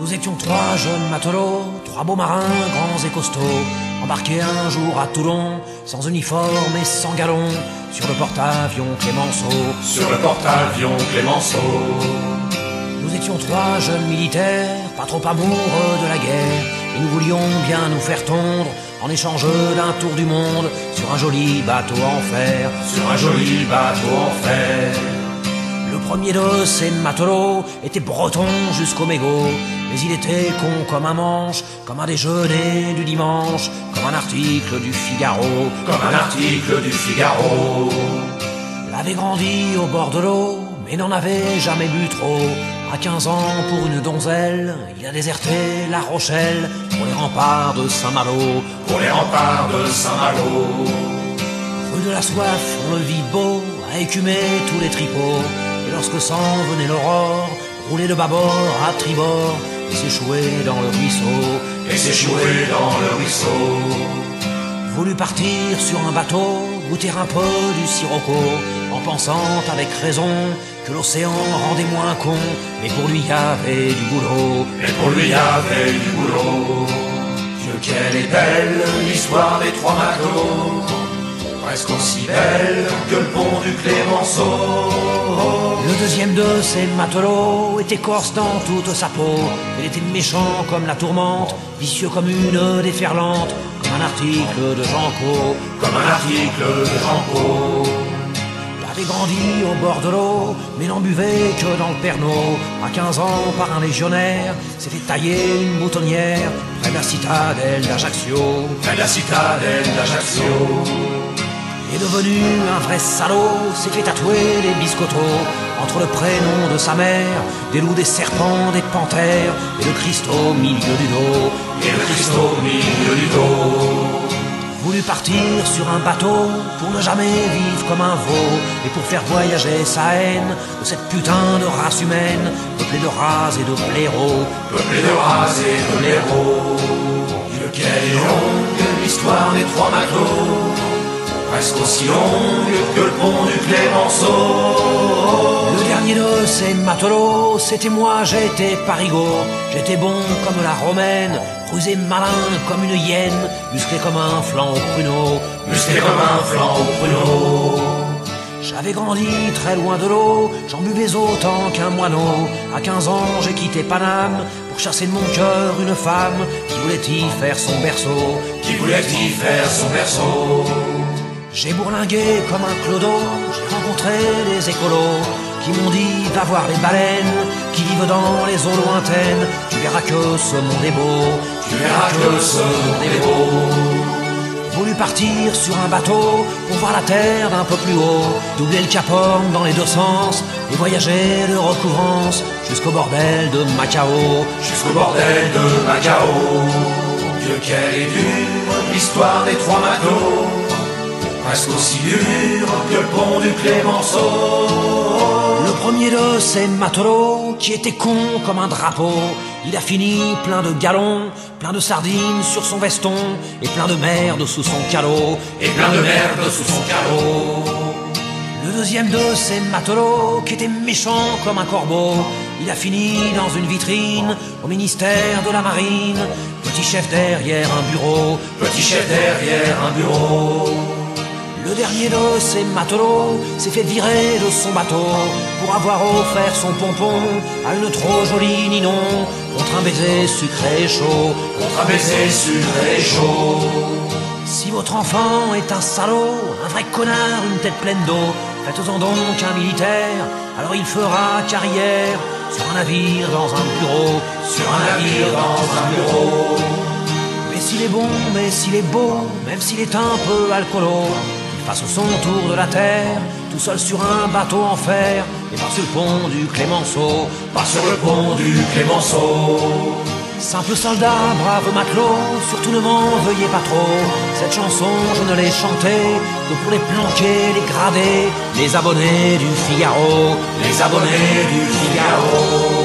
Nous étions trois jeunes matelots, trois beaux marins, grands et costauds, embarqués un jour à Toulon, sans uniforme et sans galon, sur le porte-avions Clémenceau. Sur le porte-avions Clémenceau. Nous étions trois jeunes militaires, pas trop amoureux de la guerre, et nous voulions bien nous faire tondre en échange d'un tour du monde sur un joli bateau en fer. Sur un joli bateau en fer. Le premier de ces matelots était breton jusqu'au mégot, mais il était con comme un manche, comme un déjeuner du dimanche, comme un article du Figaro. Comme un article du Figaro. L'avait grandi au bord de l'eau, mais n'en avait jamais bu trop. À 15 ans, pour une donzelle, il a déserté La Rochelle pour les remparts de Saint-Malo. Pour les remparts de Saint-Malo. Rue de la Soif, on le vit beau, à écumer tous les tripots. Et lorsque s'en venait l'aurore, rouler de bâbord à tribord, et s'échouer dans le ruisseau. Et s'échouer dans le ruisseau. Voulu partir sur un bateau, goûter un peu du sirocco, en pensant avec raison que l'océan rendait moins con, mais pour lui y avait du boulot. Et pour lui y avait du boulot. Dieu, qu'elle est belle, l'histoire des trois matelots, presque aussi belle que le pont du Clémenceau. Le deuxième de ces matelots était corse dans toute sa peau. Il était méchant comme la tourmente, vicieux comme une déferlante, comme un article de Jean Co. Comme un article de Jean Co. Il avait grandi au bord de l'eau, mais n'en buvait que dans le Pernod. À 15 ans, par un légionnaire, s'est fait tailler une boutonnière près de la citadelle d'Ajaccio. Près de la citadelle d'Ajaccio. Il est devenu un vrai salaud, s'est fait tatouer les biscottos entre le prénom de sa mère, des loups, des serpents, des panthères, et le Christ au milieu du dos. Et le Christ au milieu du dos. Voulu partir sur un bateau pour ne jamais vivre comme un veau, et pour faire voyager sa haine de cette putain de race humaine, peuplée de rats et de blaireaux. Peuplé de rats et de blaireaux. Dieu, quelle est longue l'histoire des trois matelots, presque aussi longue que le pont du Clémenceau. Le dernier de ces matelots, c'était moi, j'étais parigot. J'étais bon comme la romaine, rusé malin comme une hyène, musclé comme un flanc au pruneau. Musclé comme un flanc au pruneau. J'avais grandi très loin de l'eau, j'en buvais autant qu'un moineau. À 15 ans, j'ai quitté Paname pour chasser de mon cœur une femme qui voulait y faire son berceau. Qui voulait y faire son berceau. J'ai bourlingué comme un clodo, j'ai rencontré des écolos qui m'ont dit va voir les baleines qui vivent dans les eaux lointaines. Tu verras que ce monde est beau, Tu verras que ce monde est beau. Voulu partir sur un bateau pour voir la terre d'un peu plus haut, doubler le Cap Horn dans les deux sens et voyager de recouvrance jusqu'au bordel de Macao. Jusqu'au bordel de Macao. Dieu, quelle est dure l'histoire des trois matelots, presque aussi dure que le pont du Clémenceau. Le premier de ces matelots, qui était con comme un drapeau, il a fini plein de galons, plein de sardines sur son veston, et plein de merde sous son calot. Et plein de merde sous son calot. Le deuxième de ces matelots, qui était méchant comme un corbeau, il a fini dans une vitrine au ministère de la Marine, petit chef derrière un bureau. Petit chef derrière un bureau. Le dernier de ces matelots s'est fait virer de son bateau pour avoir offert son pompon à une trop jolie ninon, contre un baiser sucré et chaud. Contre un baiser sucré et chaud. Si votre enfant est un salaud, un vrai connard, une tête pleine d'eau, faites-en donc un militaire, alors il fera carrière sur un navire dans un bureau. Sur un navire dans un bureau. Mais s'il est bon, mais s'il est beau, même s'il est un peu alcoolo, qu'il fasse son tour de la terre, tout seul sur un bateau en fer, et pas sur le pont du Clémenceau. Pas sur le pont du Clémenceau. Simple soldat, brave matelot, surtout ne m'en veuillez pas trop. Cette chanson, je ne l'ai chantée que pour les planquer, les grader, les abonnés du Figaro. Les abonnés du Figaro.